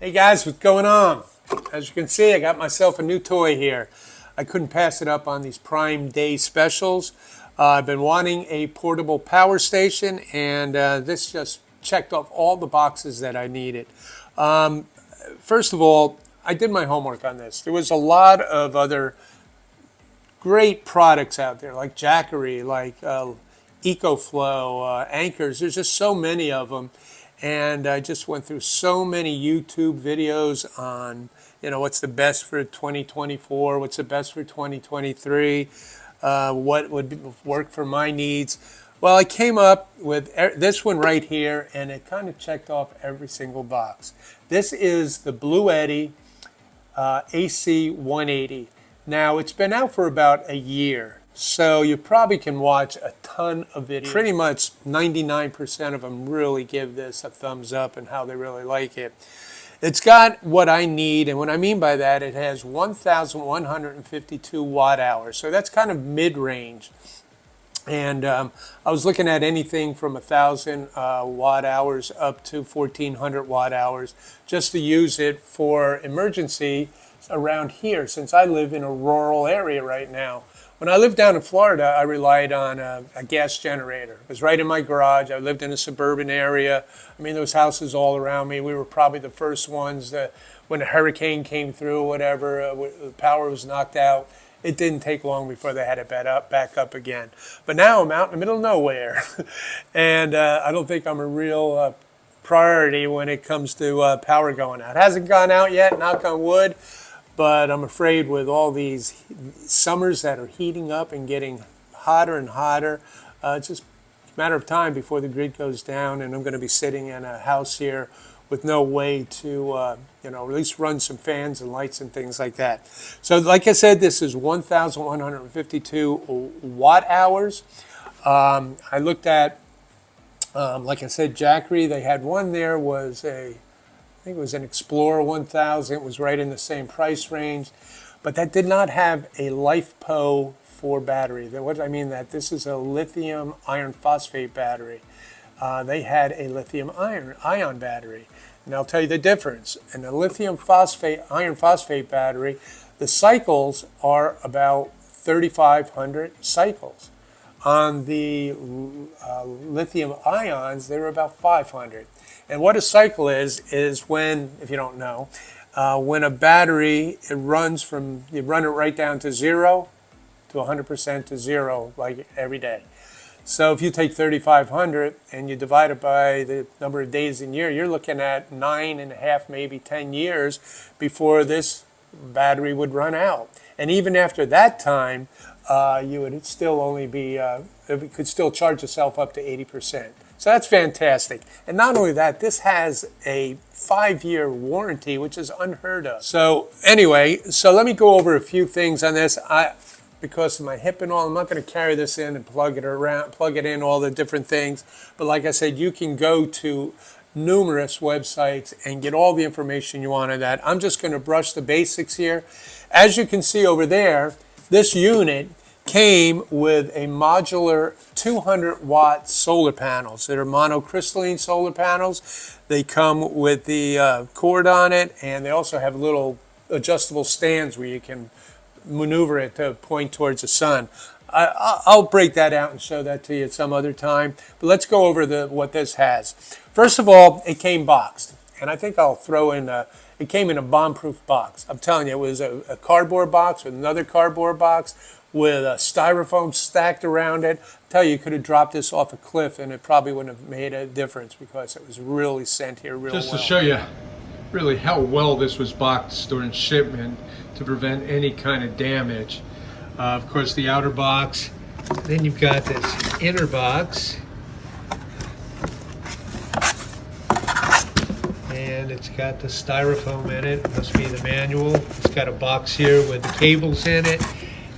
Hey guys, what's going on? As you can see, I got myself a new toy here. I couldn't pass it up on these Prime Day specials. I've been wanting a portable power station, and this just checked off all the boxes that I needed. First of all, I did my homework on this. There was a lot of other great products out there, like Jackery, like EcoFlow, Anchors. There's just so many of them. And I just went through so many YouTube videos on, what's the best for 2024, what's the best for 2023, what would work for my needs. Well, I came up with this one right here, and it kind of checked off every single box. This is the BLUETTI AC180. Now, it's been out for about a year. So you probably can watch a ton of videos. Pretty much 99% of them really give this a thumbs up and how they really like it. It's got what I need, and what I mean by that, it has 1,152 watt hours. So that's kind of mid-range. And I was looking at anything from 1,000 watt hours up to 1,400 watt hours just to use it for emergency around here, since I live in a rural area right now. When I lived down in Florida, I relied on a gas generator. It was right in my garage. I lived in a suburban area. I mean, there was houses all around me. We were probably the first ones that, when a hurricane came through or whatever, the power was knocked out. It didn't take long before they had it back up again. But now I'm out in the middle of nowhere. And I don't think I'm a real priority when it comes to power going out. It hasn't gone out yet, knock on wood. But I'm afraid with all these summers that are heating up and getting hotter and hotter, it's just a matter of time before the grid goes down, and I'm going to be sitting in a house here with no way to, at least run some fans and lights and things like that. So like I said, this is 1,152 watt hours. I looked at, like I said, Jackery. They had one there, I think it was an Explorer 1000. It was right in the same price range, but that did not have a LiFePO 4 battery. What I mean that this is a lithium iron phosphate battery. They had a lithium ion battery. And I'll tell you the difference. In a lithium iron phosphate battery, the cycles are about 3,500 cycles. On the lithium ions, they were about 500. And what a cycle is when, if you don't know, when a battery, you run it right down to 0 to 100% to 0, like every day. So if you take 3,500 and you divide it by the number of days in a year, you're looking at 9.5, maybe 10 years before this battery would run out. And even after that time, you would still only be, it could still charge itself up to 80%. So that's fantastic. And not only that, this has a 5-year warranty, which is unheard of. So anyway, let me go over a few things on this. Because of my hip and all, I'm not going to carry this in and plug it in, all the different things. But like I said, you can go to numerous websites and get all the information you want on that. I'm just going to brush the basics here. As you can see over there, this unit came with a modular 200-watt solar panels. They're monocrystalline solar panels. They come with the cord on it, and they also have little adjustable stands where you can maneuver it to point towards the sun. I'll break that out and show that to you at some other time. But let's go over what this has. First of all, it came boxed. And I think I'll throw in it came in a bomb-proof box. I'm telling you, it was a cardboard box with another cardboard box with a styrofoam stacked around it. I tell you could have dropped this off a cliff and it probably wouldn't have made a difference because it was really sent here real well. Just to show you really how well this was boxed during shipment to prevent any kind of damage. Of course, the outer box. Then you've got this inner box. And it's got the styrofoam in it. It must be the manual. It's got a box here with the cables in it.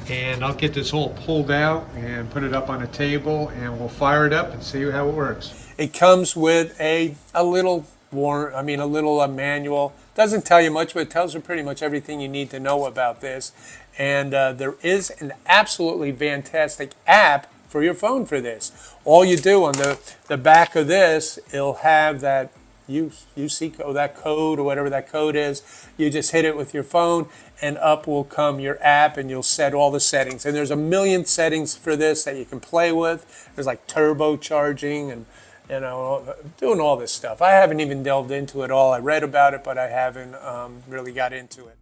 And I'll get this all pulled out and put it up on a table, and we'll fire it up and see how it works. It comes with a little manual. Doesn't tell you much, but it tells you pretty much everything you need to know about this. And there is an absolutely fantastic app for your phone for this. All you do on the back of this, it'll have that UC code, that code or whatever that code is. You just hit it with your phone, and up will come your app, and you'll set all the settings. And there's a million settings for this that you can play with. There's like turbocharging and doing all this stuff. I haven't even delved into it all. I read about it, but I haven't really got into it.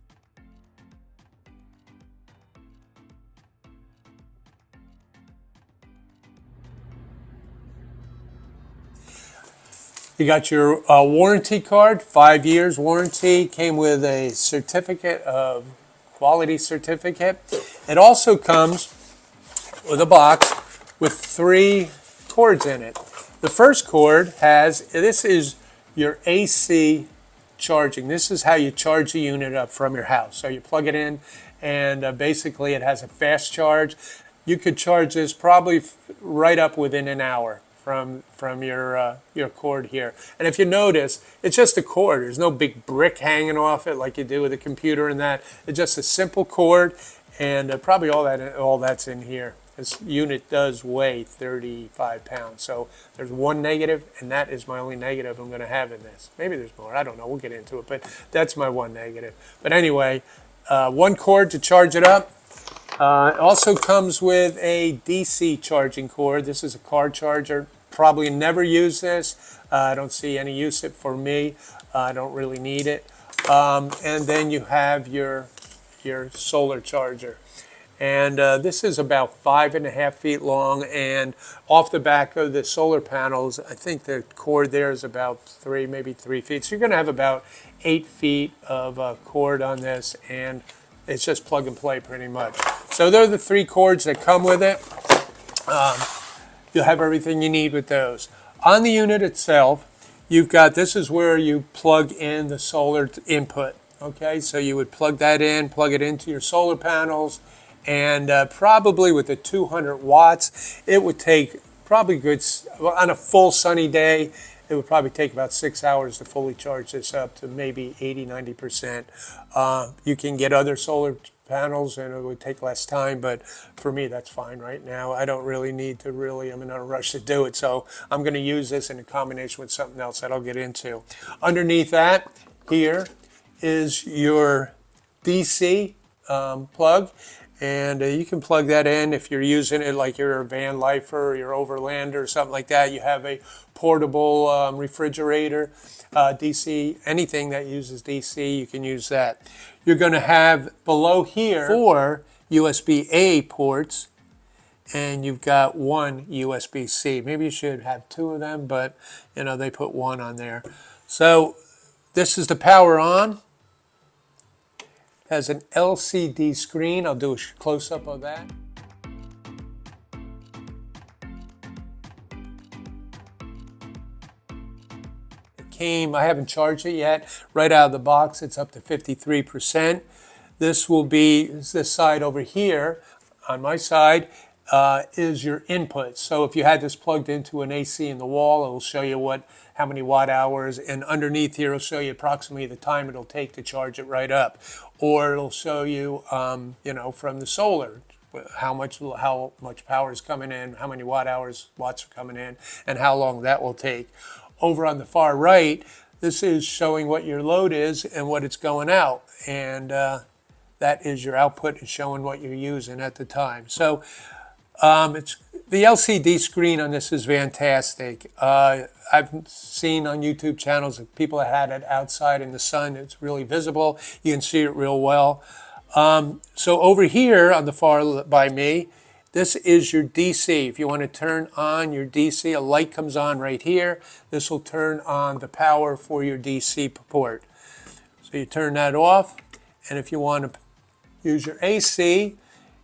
You got your warranty card, 5 years warranty, came with a certificate of quality certificate. It also comes with a box with 3 cords in it. The first cord this is your AC charging. This is how you charge the unit up from your house. So you plug it in, and basically it has a fast charge. You could charge this probably right up within an hour from your cord here. And if you notice, it's just a cord. There's no big brick hanging off it like you do with a computer and that. It's just a simple cord, and probably all that's in here. This unit does weigh 35 pounds. So there's one negative, and that is my only negative I'm going to have in this. Maybe there's more. I don't know. We'll get into it, but that's my one negative. But anyway, 1 cord to charge it up. It also comes with a DC charging cord. This is a car charger. Probably never use this. I don't see any use it for me. I don't really need it. And then you have your solar charger. And this is about 5.5 feet long, and off the back of the solar panels, I think the cord there is about 3, maybe 3 feet. So you're going to have about 8 feet of cord on this, and it's just plug and play pretty much. So they're the 3 cords that come with it. You'll have everything you need with those. On the unit itself, you've got, this is where you plug in the solar input. Okay, so you would plug that in, plug it into your solar panels, and probably with the 200 watts, it would take probably on a full sunny day, it would probably take about 6 hours to fully charge this up to maybe 80-90%. You can get other solar panels and it would take less time, but for me that's fine right now. I don't really need to I'm in a rush to do it, so I'm going to use this in a combination with something else that I'll get into. Underneath that here is your DC plug, and you can plug that in if you're using it like you're a van lifer or you're overlander or something like that. You have a portable refrigerator, DC, anything that uses DC, you can use that. You're going to have below here 4 USB-A ports, and you've got 1 USB-C. Maybe you should have 2 of them, but they put 1 on there. So this is the power on. Has an LCD screen. I'll do a close-up of that. I haven't charged it yet. Right out of the box, it's up to 53%. This will be, this side over here, on my side, is your input. So if you had this plugged into an AC in the wall, it will show you how many watt hours, and underneath here it'll show you approximately the time it'll take to charge it right up. Or it'll show you, from the solar, how much power is coming in, how many watts are coming in, and how long that will take. Over on the far right, this is showing what your load is and what it's going out, and that is your output, is showing what you're using at the time. So the LCD screen on this is fantastic. I've seen on YouTube channels of people that had it outside in the sun. It's really visible. You can see it real well. So over here on the far by me, this is your DC. If you want to turn on your DC, a light comes on right here. This will turn on the power for your DC port. So you turn that off, and if you want to use your AC,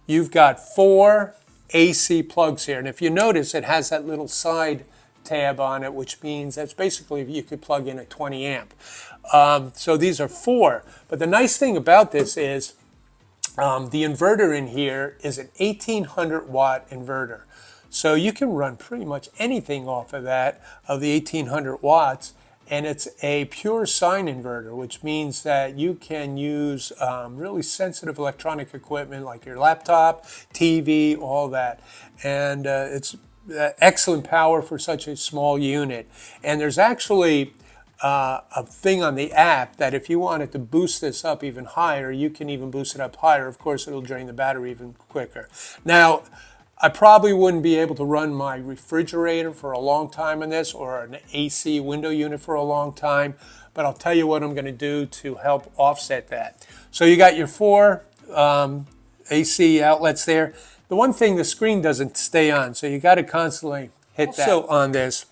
you've got 4 AC plugs here. And if you notice, it has that little side tab on it, which means that's basically you could plug in a 20 amp. So these are 4. But the nice thing about this is the inverter in here is an 1800 watt inverter. So you can run pretty much anything off of that, of the 1800 watts, and it's a pure sine inverter, which means that you can use really sensitive electronic equipment like your laptop, TV, all that. And it's excellent power for such a small unit. And there's actually a thing on the app that if you wanted to boost this up even higher, you can even boost it up higher. Of course, it'll drain the battery even quicker. Now, I probably wouldn't be able to run my refrigerator for a long time on this, or an AC window unit for a long time, but I'll tell you what I'm going to do to help offset that. So you got your four AC outlets there. The one thing, the screen doesn't stay on, so you got to constantly hit that. Also on this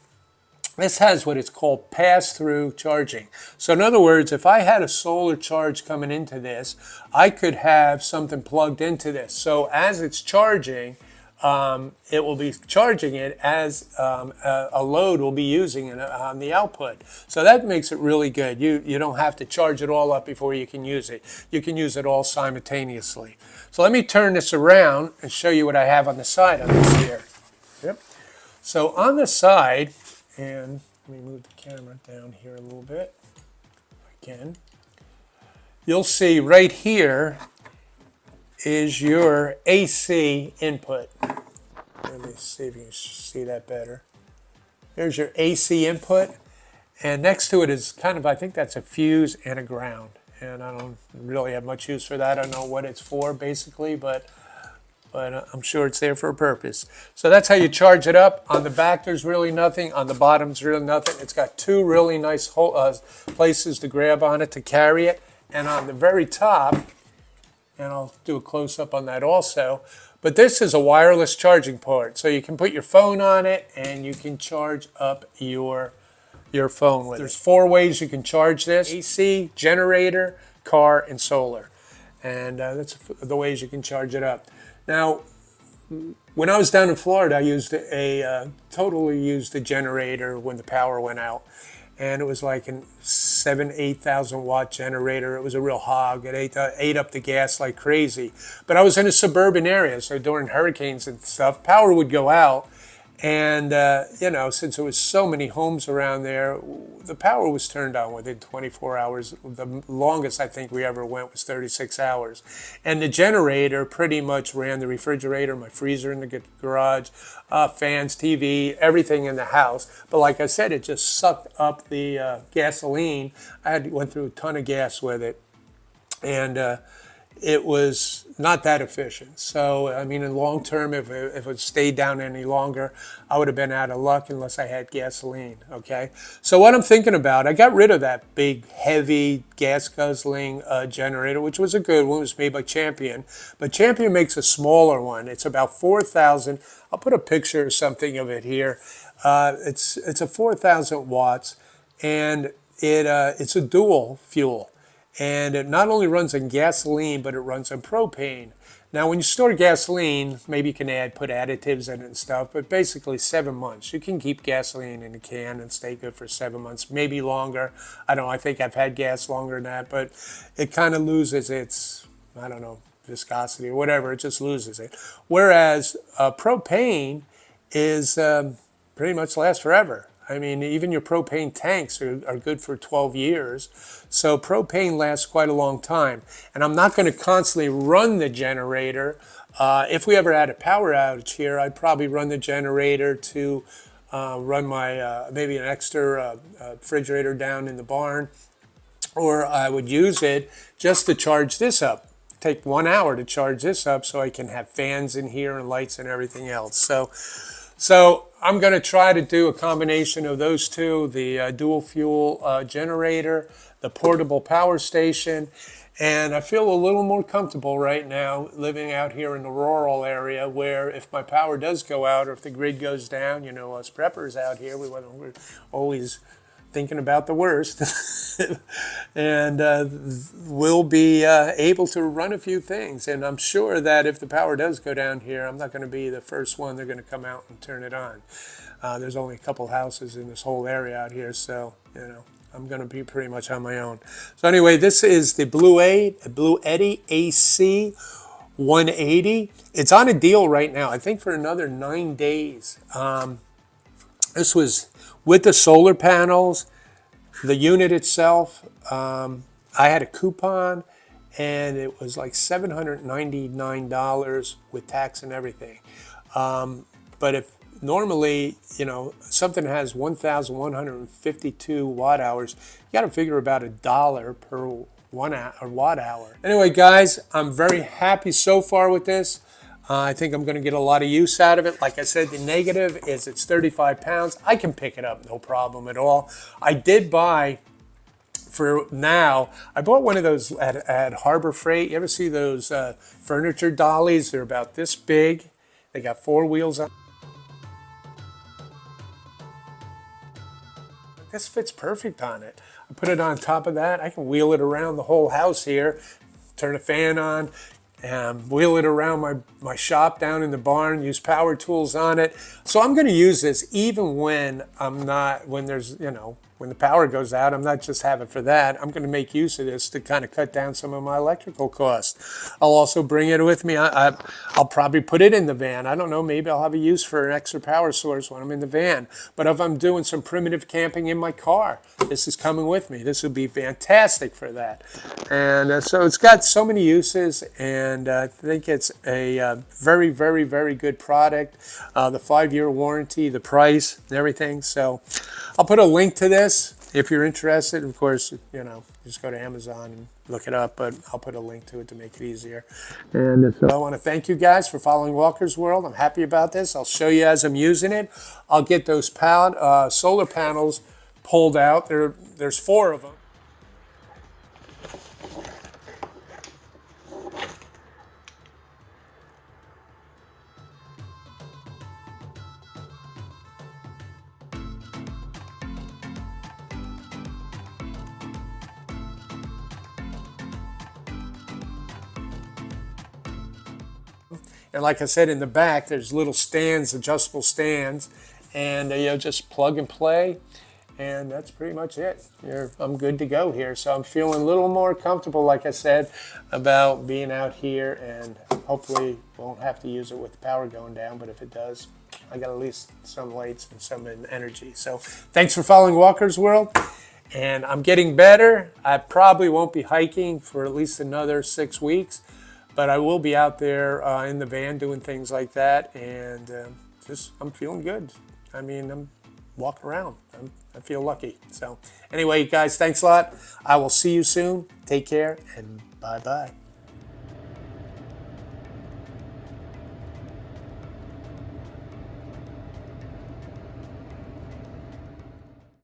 has what is called pass-through charging. So in other words, if I had a solar charge coming into this, I could have something plugged into this. So as it's charging, it will be charging it as a load will be using it on the output. So that makes it really good. You don't have to charge it all up before you can use it. You can use it all simultaneously. So let me turn this around and show you what I have on the side of this here. Yep. So on the side, and let me move the camera down here a little bit, if I can. You'll see right here is your AC input. Let me see if you can see that better. There's your AC input, and next to it is kind of, I think that's a fuse and a ground. And I don't really have much use for that. I don't know what it's for basically, but I'm sure it's there for a purpose. So that's how you charge it up. On the back, there's really nothing. On the bottom, there's really nothing. It's got two really nice places to grab on it to carry it. And on the very top, and I'll do a close-up on that also, but this is a wireless charging port. So you can put your phone on it, and you can charge up your phone with it. There's four ways you can charge this: AC, generator, car, and solar. And that's the ways you can charge it up. Now, when I was down in Florida, I totally used a generator when the power went out. And it was like a 8,000 watt generator. It was a real hog. It ate up the gas like crazy. But I was in a suburban area, so during hurricanes and stuff, power would go out. And, since there was so many homes around there, the power was turned on within 24 hours. The longest I think we ever went was 36 hours. And the generator pretty much ran the refrigerator, my freezer in the garage, fans, TV, everything in the house. But like I said, it just sucked up the gasoline. Went through a ton of gas with it. And it was not that efficient. So, I mean, in long term, if it stayed down any longer, I would have been out of luck unless I had gasoline, okay? So what I'm thinking about, I got rid of that big, heavy, gas-guzzling generator, which was a good one. It was made by Champion. But Champion makes a smaller one. It's about 4,000. I'll put a picture or something of it here. It's a 4,000 watts, and it's a dual fuel. And it not only runs on gasoline, but it runs on propane. Now, when you store gasoline, maybe you can put additives in it and stuff, but basically 7 months. You can keep gasoline in a can and stay good for 7 months, maybe longer. I don't know, I think I've had gas longer than that, but it kind of loses its, viscosity or whatever, it just loses it. Whereas propane is pretty much lasts forever. I mean, even your propane tanks are good for 12 years. So propane lasts quite a long time. And I'm not going to constantly run the generator. If we ever had a power outage here, I'd probably run the generator to run my maybe an extra refrigerator down in the barn. Or I would use it just to charge this up. Take 1 hour to charge this up so I can have fans in here and lights and everything else. So I'm going to try to do a combination of those two, the dual fuel generator, the portable power station, and I feel a little more comfortable right now living out here in the rural area where if my power does go out or if the grid goes down, us preppers out here, we're always thinking about the worst. And we'll be able to run a few things. And I'm sure that if the power does go down here, I'm not going to be the first one they're going to come out and turn it on. There's only a couple houses in this whole area out here, so, I'm going to be pretty much on my own. So anyway, this is the BLUETTI AC180. It's on a deal right now, I think for another 9 days. This was with the solar panels, the unit itself. I had a coupon, and it was like $799 with tax and everything. But if normally, you know, something that has 1,152 watt hours, you got to figure about $1 per watt hour. Anyway, guys, I'm very happy so far with this. I think I'm going to get a lot of use out of it. Like I said, the negative is it's 35 pounds. I can pick it up, no problem at all. I did buy, for now, I bought one of those at Harbor Freight. You ever see those furniture dollies? They're about this big. They got 4 wheels on. This fits perfect on it. I put it on top of that. I can wheel it around the whole house here, turn a fan on, and wheel it around my shop down in the barn, use power tools on it. So I'm going to use this even when I'm not, when there's, you know, when the power goes out. I'm not just having it for that. I'm going to make use of this to kind of cut down some of my electrical costs. I'll also bring it with me. I'll probably put it in the van. I don't know, maybe I'll have a use for an extra power source when I'm in the van. But if I'm doing some primitive camping in my car, this is coming with me. This would be fantastic for that. And so it's got so many uses, and I think it's a very, very, very good product. The 5-year warranty, the price, and everything. So I'll put a link to this if you're interested. Of course, you know, just go to Amazon and look it up, but I'll put a link to it to make it easier. And so I want to thank you guys for following Walker's World. I'm happy about this. I'll show you as I'm using it. I'll get those solar panels pulled out. There's 4 of them. And like I said, in the back, there's little stands, adjustable stands, and you know, just plug and play, and that's pretty much it. I'm good to go here. So I'm feeling a little more comfortable, like I said, about being out here, and hopefully won't have to use it with the power going down, but if it does, I got at least some lights and some energy. So thanks for following Walker's World, and I'm getting better. I probably won't be hiking for at least another 6 weeks. But I will be out there in the van doing things like that, and I'm feeling good. I mean, I'm walking around. I feel lucky. So anyway, guys, thanks a lot. I will see you soon. Take care, and bye-bye.